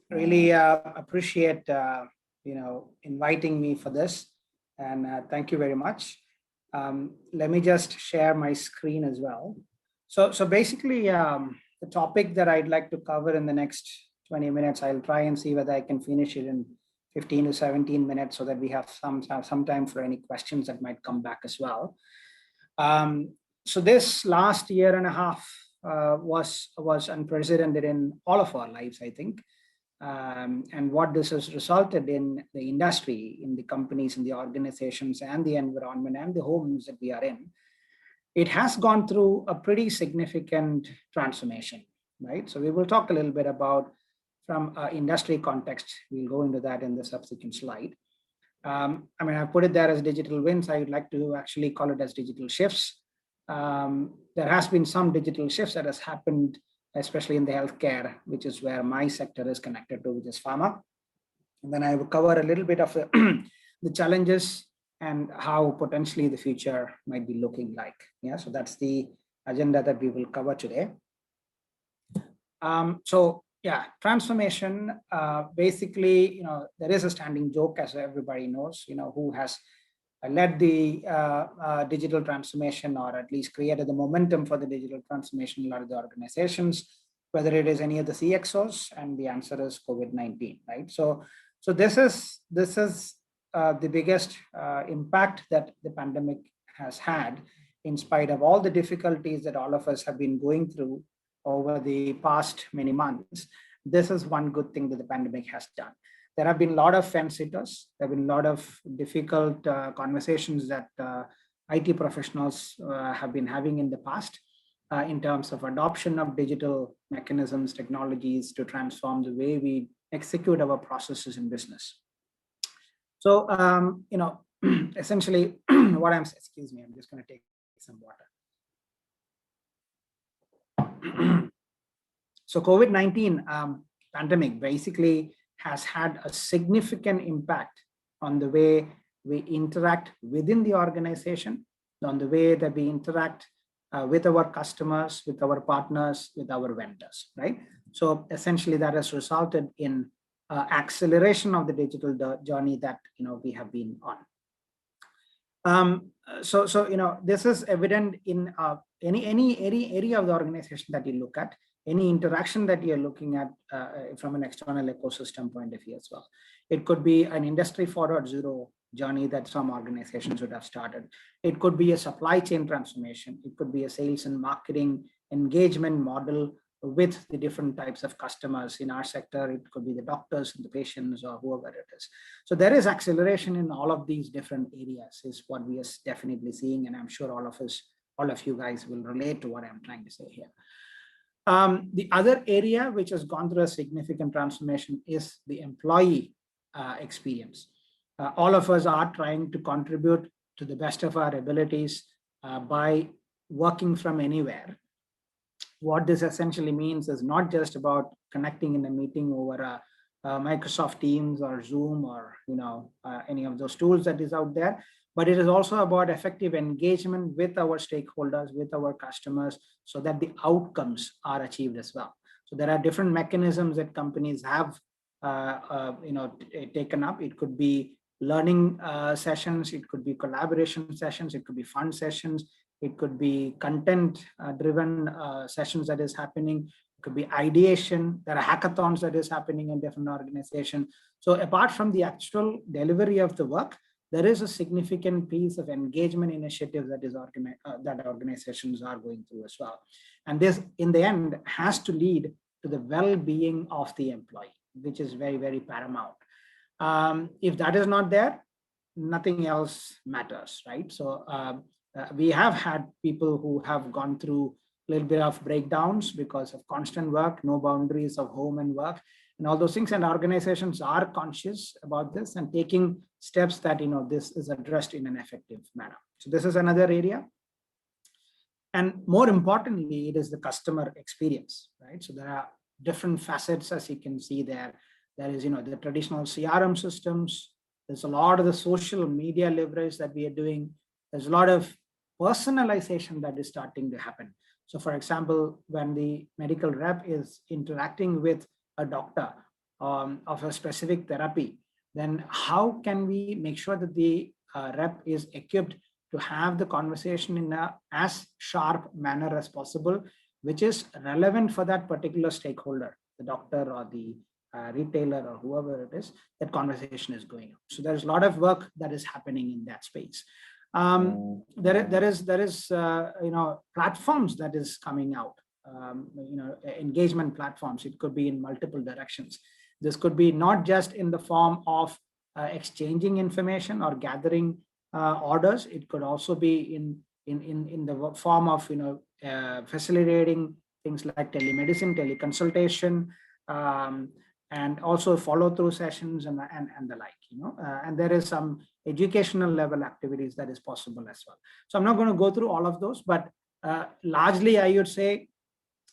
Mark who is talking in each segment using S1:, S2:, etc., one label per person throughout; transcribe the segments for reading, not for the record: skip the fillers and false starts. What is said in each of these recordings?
S1: Really appreciate inviting me for this, and thank you very much. Let me just share my screen as well. So basically, the topic that I'd like to cover in the next 20 minutes, I'll try and see whether I can finish it in 15 to 17 minutes so that we have some time for any questions that might come back as well. So this last year and a half was unprecedented in all of our lives, I think. And what this has resulted in the industry, in the companies, in the organizations, and the environment, and the homes that we are in, it has gone through a pretty significant transformation, right? So we will talk a little bit about from industry context. We'll go into that in the subsequent slide. I mean, I put it there as digital wins. I would like to actually call it as digital shifts. There has been some digital shifts that has happened, especially in the healthcare, which is where my sector is connected to, which is pharma. And then I will cover a little bit of the challenges and how potentially the future might be looking like. Yeah, so that's the agenda that we will cover today. So yeah, transformation, basically, there is a standing joke, as everybody knows, who has led the digital transformation, or at least created the momentum for the digital transformation in a lot of the organizations, whether it is any of the CXOs, and the answer is COVID-19, right? So this is the biggest impact that the pandemic has had, in spite of all the difficulties that all of us have been going through over the past many months. This is one good thing that the pandemic has done. There have been a lot of fence sitters. There have been a lot of difficult conversations that IT professionals have been having in the past in terms of adoption of digital mechanisms, technologies to transform the way we execute our processes in business. So, essentially what excuse me, I'm just going to take some water. So COVID-19 pandemic basically has had a significant impact on the way we interact within the organization, on the way that we interact with our customers, with our partners, with our vendors, right? So essentially that has resulted in acceleration of the digital journey that we have been on. So this is evident in any area of the organization that you look at, any interaction that you're looking at from an external ecosystem point of view as well. It could be an industry 4.0 journey that some organizations would have started. It could be a supply chain transformation. It could be a sales and marketing engagement model with the different types of customers in our sector. It could be the doctors and the patients or whoever it is. So there is acceleration in all of these different areas is what we are definitely seeing. And I'm sure all of you guys will relate to what I'm trying to say here. The other area which has gone through a significant transformation is the employee experience. All of us are trying to contribute to the best of our abilities by working from anywhere. What this essentially means is not just about connecting in a meeting over Microsoft Teams or Zoom or any of those tools that is out there, but it is also about effective engagement with our stakeholders, with our customers, so that the outcomes are achieved as well. So there are different mechanisms that companies have taken up. It could be learning sessions, it could be collaboration sessions, it could be fun sessions, it could be content driven sessions that is happening. It could be ideation. There are hackathons that is happening in different organizations. So apart from the actual delivery of the work, there is a significant piece of engagement initiative that is that organizations are going through as well. And this, in the end, has to lead to the well-being of the employee, which is very, very paramount. If that is not there, nothing else matters, right? So we have had people who have gone through a little bit of breakdowns because of constant work, no boundaries of home and work, and all those things. And organizations are conscious about this and taking steps that this is addressed in an effective manner. So this is another area. And more importantly, it is the customer experience, right? So there are different facets, as you can see there. There is the traditional CRM systems. There's a lot of the social media leverage that we are doing. There's a lot of personalization that is starting to happen. So for example, when the medical rep is interacting with a doctor, of a specific therapy, then how can we make sure that the rep is equipped to have the conversation in a as sharp manner as possible, which is relevant for that particular stakeholder, the doctor or the retailer or whoever it is, that conversation is going on. So there's a lot of work that is happening in that space. There is platforms that is coming out, engagement platforms. It could be in multiple directions. This could be not just in the form of exchanging information or gathering orders. It could also be in the form of facilitating things like telemedicine, teleconsultation, and also follow-through sessions and the like. And there is some educational level activities that is possible as well. So I'm not going to go through all of those, but largely I would say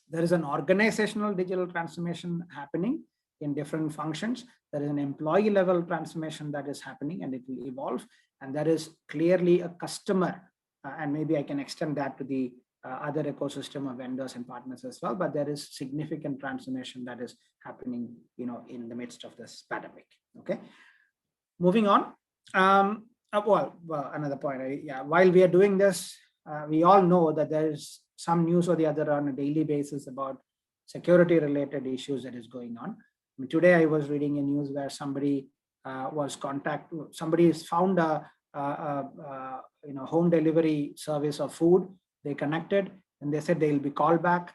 S1: there is an organizational digital transformation happening in different functions. There is an employee level transformation that is happening, and it will evolve. And there is clearly a customer, and maybe I can extend that to the other ecosystem of vendors and partners as well. But there is significant transformation that is happening, in the midst of this pandemic. Okay, moving on. Well, another point. While we are doing this, we all know that there is some news or the other on a daily basis about security related issues that is going on. I mean, today I was reading a news where somebody somebody has found a home delivery service of food. They connected and they said they'll be called back.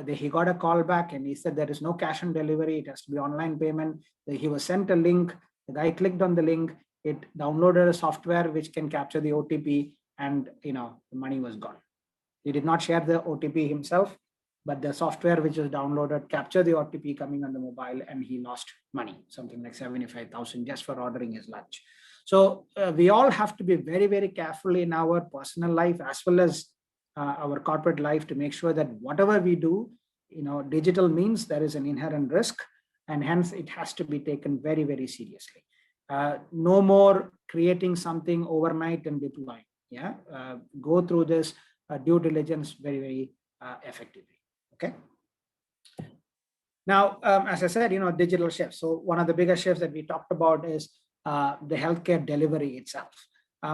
S1: He got a call back and he said there is no cash on delivery. It has to be online payment. He was sent a link. The guy clicked on the link. It downloaded a software which can capture the OTP, and the money was gone. He did not share the OTP himself, but the software which was downloaded captured the OTP coming on the mobile, and he lost money, something like 75,000 just for ordering his lunch. So we all have to be very, very careful in our personal life as well as our corporate life to make sure that whatever we do, digital means there is an inherent risk, and hence it has to be taken very, very seriously. No more creating something overnight and deploying. Go through this due diligence very, very effectively. Okay. Now, as I said, digital shifts. So one of the biggest shifts that we talked about is the healthcare delivery itself.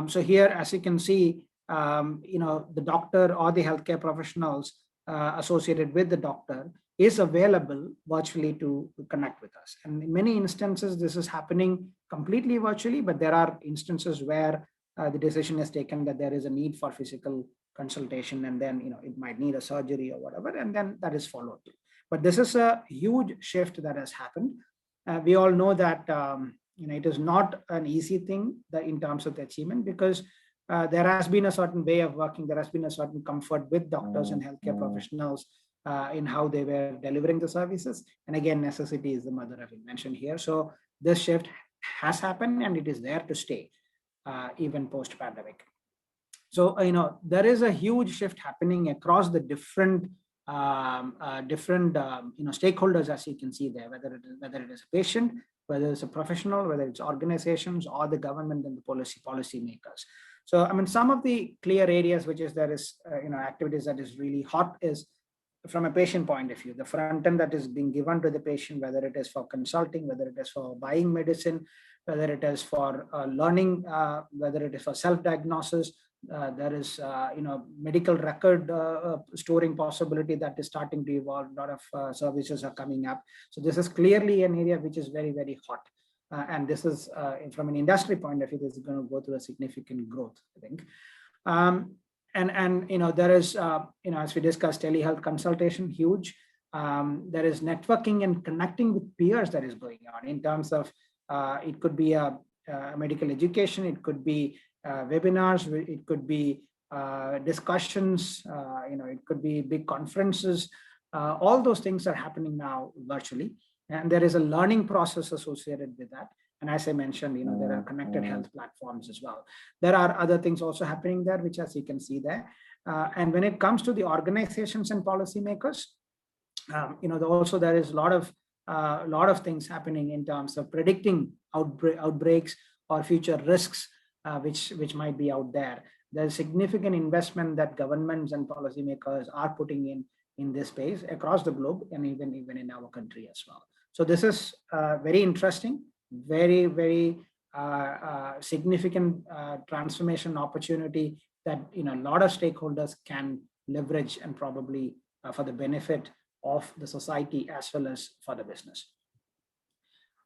S1: So here, as you can see, the doctor or the healthcare professionals associated with the doctor is available virtually to connect with us. And in many instances, this is happening completely virtually, but there are instances where the decision is taken that there is a need for physical consultation, and then it might need a surgery or whatever, and then that is followed through. But this is a huge shift that has happened. We all know that it is not an easy thing in terms of the achievement, because there has been a certain way of working. There has been a certain comfort with doctors and healthcare professionals in how they were delivering the services. And again, necessity is the mother of invention here. So this shift has happened, and it is there to stay even post-pandemic. So there is a huge shift happening across the different stakeholders, as you can see there, whether it is a patient, whether it's a professional, whether it's organizations or the government and the policy makers. So I mean, some of the clear areas which is there is activities that is really hot is from a patient point of view, the front end that is being given to the patient, whether it is for consulting, whether it is for buying medicine, whether it is for learning, whether it is for self-diagnosis. There is medical record storing possibility that is starting to evolve. A lot of services are coming up. So this is clearly an area which is very, very hot. And this is from an industry point of view, this is going to go through a significant growth, I think. And there is, as we discussed, telehealth consultation, huge. There is networking and connecting with peers that is going on in terms of, it could be a medical education, it could be webinars, it could be discussions, it could be big conferences. All those things are happening now virtually. And there is a learning process associated with that. And as I mentioned, there are connected health platforms as well. There are other things also happening there, which as you can see there. And when it comes to the organizations and policymakers, also there is a lot of things happening in terms of predicting outbreaks or future risks, which might be out there. There's significant investment that governments and policymakers are putting in this space across the globe, and even in our country as well. So this is very interesting, very significant transformation opportunity that a lot of stakeholders can leverage, and probably for the benefit of the society as well as for the business.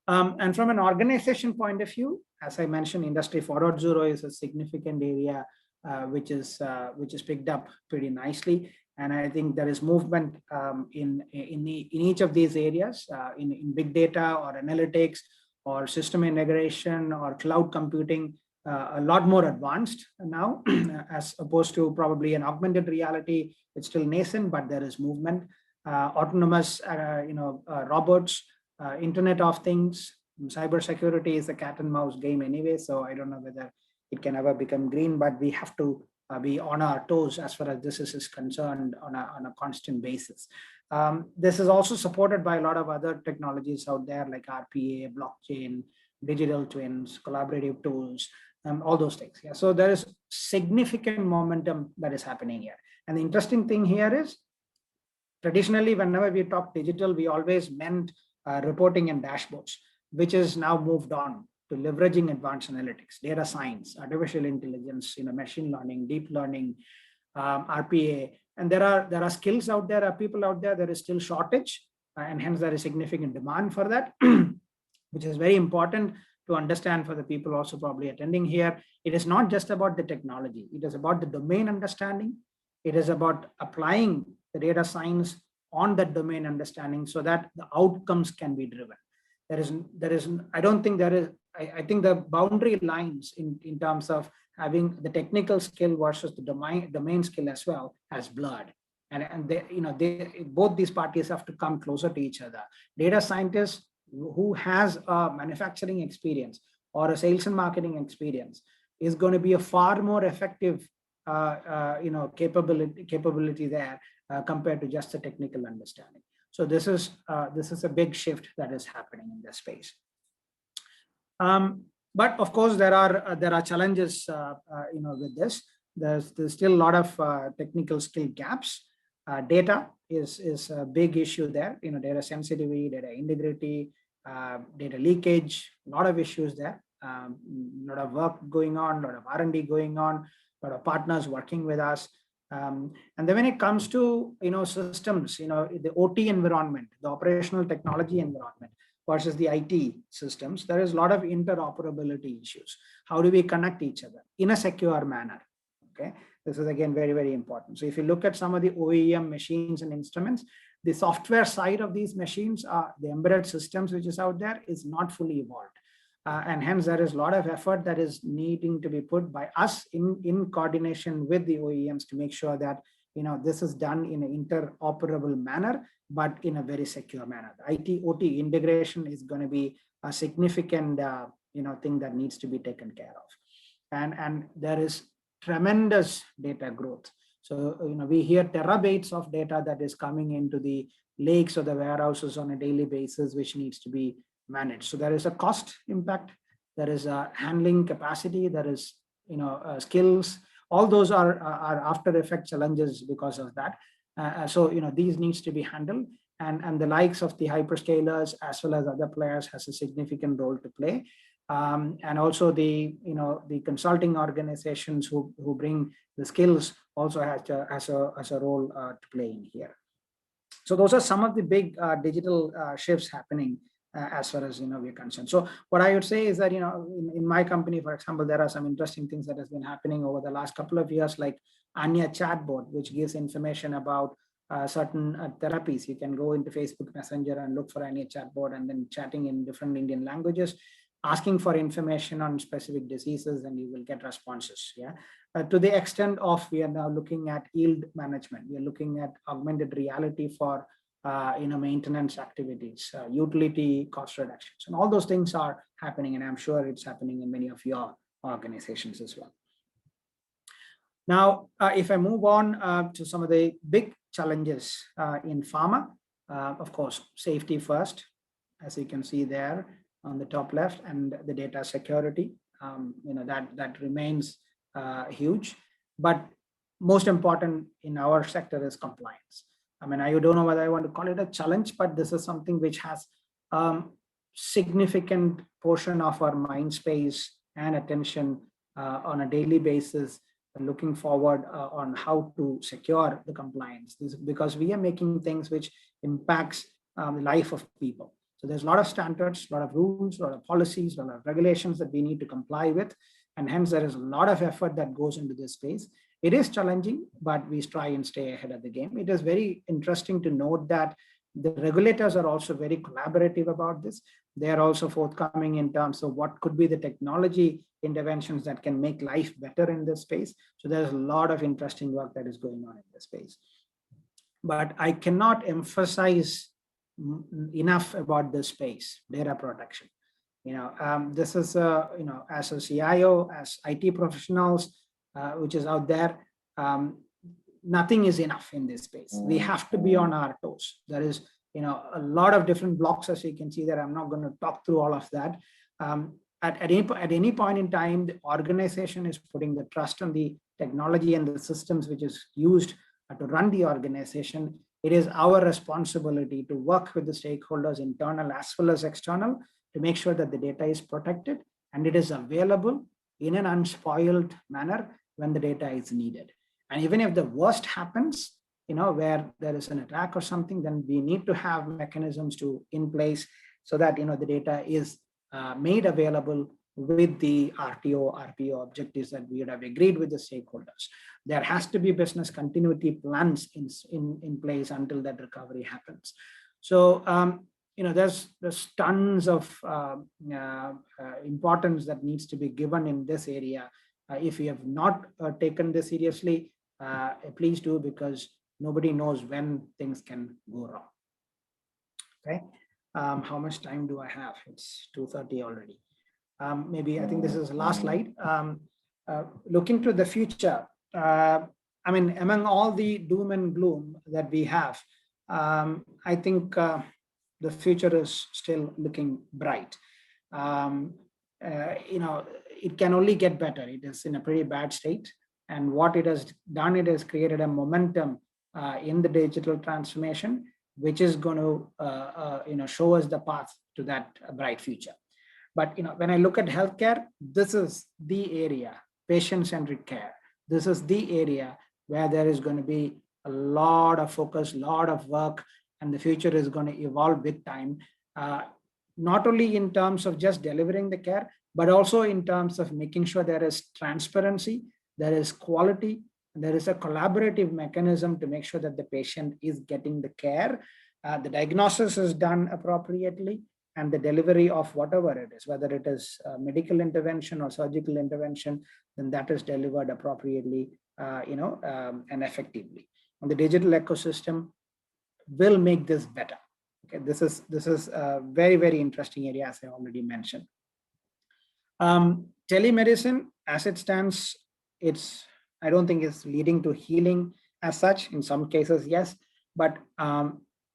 S1: And from an organization point of view, as I mentioned, Industry 4.0 is a significant area which is picked up pretty nicely. And I think there is movement in each of these areas, in big data or analytics or system integration or cloud computing, a lot more advanced now, as opposed to probably an augmented reality. It's still nascent, but there is movement. Autonomous, robots, Internet of Things, cybersecurity is a cat and mouse game anyway. So I don't know whether it can ever become green, but we have to be on our toes as far as this is concerned on a constant basis. This is also supported by a lot of other technologies out there like RPA, blockchain, digital twins, collaborative tools, all those things. Yeah. So there is significant momentum that is happening here. And the interesting thing here is, traditionally, whenever we talk digital, we always meant reporting and dashboards, which is now moved on to leveraging advanced analytics, data science, artificial intelligence, machine learning, deep learning, RPA. And there are skills out there, people out there. There is still shortage, and hence there is significant demand for that, which is very important to understand for the people also probably attending here. It is not just about the technology. It is about the domain understanding. It is about applying the data science on that domain understanding so that the outcomes can be driven. I don't think there is, I think the boundary lines in terms of having the technical skill versus the domain skill as well has blurred. And both these parties have to come closer to each other. Data scientists who has a manufacturing experience or a sales and marketing experience is going to be a far more effective capability there compared to just the technical understanding. So this is a big shift that is happening in this space. But of course, there are challenges with this. There's still a lot of technical skill gaps. Data is a big issue there. Data sensitivity, data integrity, data leakage, a lot of issues there. A lot of work going on, a lot of R&D going on, a lot of partners working with us. And then when it comes to systems, the OT environment, the operational technology environment versus the IT systems, there is a lot of interoperability issues. How do we connect each other in a secure manner? Okay, this is again very important. So if you look at some of the OEM machines and instruments, the software side of these machines, the embedded systems which is out there, is not fully evolved. And hence there is a lot of effort that is needing to be put by us in coordination with the OEMs to make sure that this is done in an interoperable manner, but in a very secure manner. The IT OT integration is going to be a significant thing that needs to be taken care of. And there is tremendous data growth. So we hear terabytes of data that is coming into the lakes or the warehouses on a daily basis, which needs to be managed. So there is a cost impact, there is a handling capacity, there is skills. All those are after effect challenges because of that. So these needs to be handled, and the likes of the hyperscalers as well as other players has a significant role to play. And also the consulting organizations who bring the skills also has a role to play in here. So those are some of the big digital shifts happening as far as we're concerned. So what I would say is that in my company, for example, there are some interesting things that has been happening over the last couple of years, like Anya chatbot, which gives information about certain therapies. You can go into Facebook Messenger and look for Anya chatbot, and then chatting in different Indian languages, asking for information on specific diseases, and you will get responses. Yeah, to the extent of we are now looking at yield management. We are looking at augmented reality for maintenance activities, utility cost reductions, and all those things are happening, and I'm sure it's happening in many of your organizations as well. Now, if I move on to some of the big challenges in pharma, of course, safety first, as you can see there on the top left, and the data security, that remains huge. But most important in our sector is compliance. I mean, I don't know whether I want to call it a challenge, but this is something which has significant portion of our mind space and attention on a daily basis, looking forward on how to secure the compliance. This, because we are making things which impacts the life of people. So there's a lot of standards, a lot of rules, a lot of policies, a lot of regulations that we need to comply with. And hence there is a lot of effort that goes into this space. It is challenging, but we try and stay ahead of the game. It is very interesting to note that the regulators are also very collaborative about this. They are also forthcoming in terms of what could be the technology interventions that can make life better in this space. So there's a lot of interesting work that is going on in this space. But I cannot emphasize enough about this space, data protection. This is, as a CIO, as IT professionals, which is out there, nothing is enough in this space. We have to be on our toes. There is, a lot of different blocks, as you can see there. I'm not going to talk through all of that. At any point in time, the organization is putting the trust on the technology and the systems which is used to run the organization. It is our responsibility to work with the stakeholders, internal as well as external, to make sure that the data is protected and it is available in an unspoiled manner when the data is needed. And even if the worst happens, where there is an attack or something, then we need to have mechanisms in place so that, the data is made available with the RTO, RPO objectives that we would have agreed with the stakeholders. There has to be business continuity plans in place until that recovery happens. So, there's tons of importance that needs to be given in this area. If you have not taken this seriously, please do, because nobody knows when things can go wrong. Okay. How much time do I have? It's 2:30 already. Maybe I think this is the last slide. Looking to the future, among all the doom and gloom that we have, I think the future is still looking bright. It can only get better. It is in a pretty bad state. And what it has done, it has created a momentum in the digital transformation, which is going to, show us the path to that bright future. But, when I look at healthcare, this is the area, patient-centric care. This is the area where there is going to be a lot of focus, a lot of work, and the future is going to evolve with time, not only in terms of just delivering the care, but also in terms of making sure there is transparency, there is quality, and there is a collaborative mechanism to make sure that the patient is getting the care, the diagnosis is done appropriately, and the delivery of whatever it is, whether it is medical intervention or surgical intervention, then that is delivered appropriately, and effectively. And the digital ecosystem will make this better. Okay, this is a very, very interesting area, as I already mentioned. Telemedicine, as it stands, I don't think it's leading to healing as such. In some cases, yes, but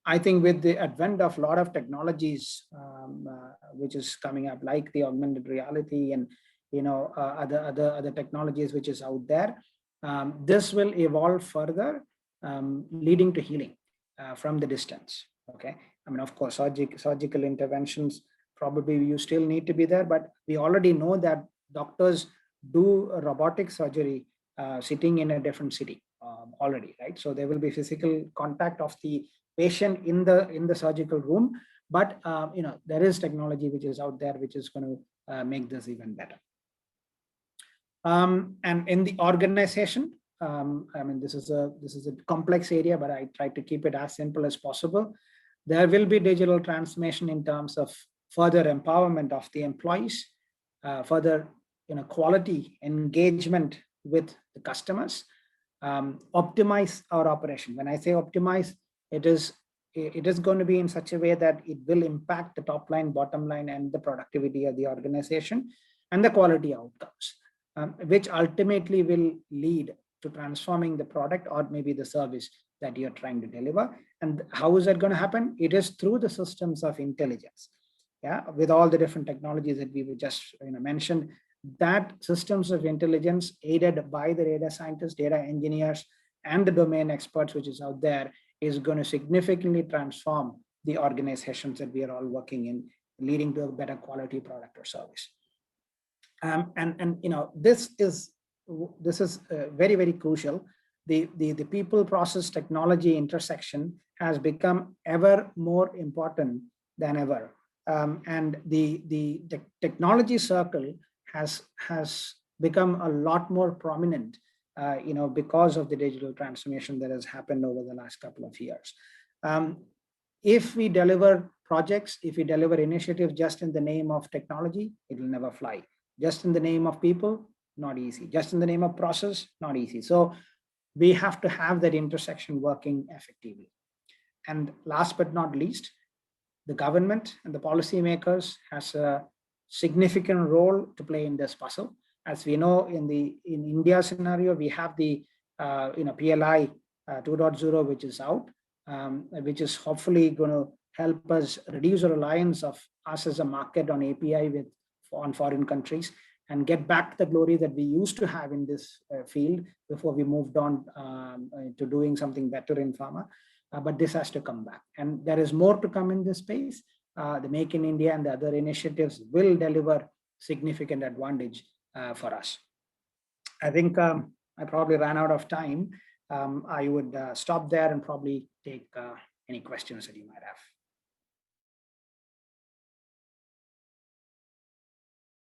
S1: I think with the advent of a lot of technologies, which is coming up, like the augmented reality and other technologies which is out there, this will evolve further, leading to healing from the distance. Okay, of course, surgical interventions, probably you still need to be there, but we already know that doctors do robotic surgery sitting in a different city already, right? So there will be physical contact of the patient in the surgical room, but there is technology which is out there which is going to make this even better. And in the organization, this is a complex area, but I try to keep it as simple as possible. There will be digital transformation in terms of further empowerment of the employees, further quality engagement with the customers, optimize our operation. When I say optimize, it is going to be in such a way that it will impact the top line, bottom line, and the productivity of the organization and the quality outcomes, which ultimately will lead to transforming the product or maybe the service that you're trying to deliver. And how is that going to happen? It is through the systems of intelligence. Yeah, with all the different technologies that we were just mentioned, that systems of intelligence aided by the data scientists, data engineers, and the domain experts which is out there is going to significantly transform the organizations that we are all working in, leading to a better quality product or service. And you know, this is very, very crucial. The people, process, technology intersection has become ever more important than ever. And the technology circle has become a lot more prominent, you know, because of the digital transformation that has happened over the last couple of years. If we deliver projects, if we deliver initiatives just in the name of technology, it will never fly. Just in the name of people, not easy. Just in the name of process, not easy. So we have to have that intersection working effectively. And last but not least, the government and the policymakers has a significant role to play in this puzzle. As we know, in India scenario, we have the you know, PLI 2.0, which is out, which is hopefully going to help us reduce the reliance of us as a market on API on foreign countries, and get back the glory that we used to have in this field before we moved on to doing something better in pharma. But this has to come back, and there is more to come in this space. The Make in India and the other initiatives will deliver significant advantage for us. I think I probably ran out of time. I would stop there and probably take any questions that you might have.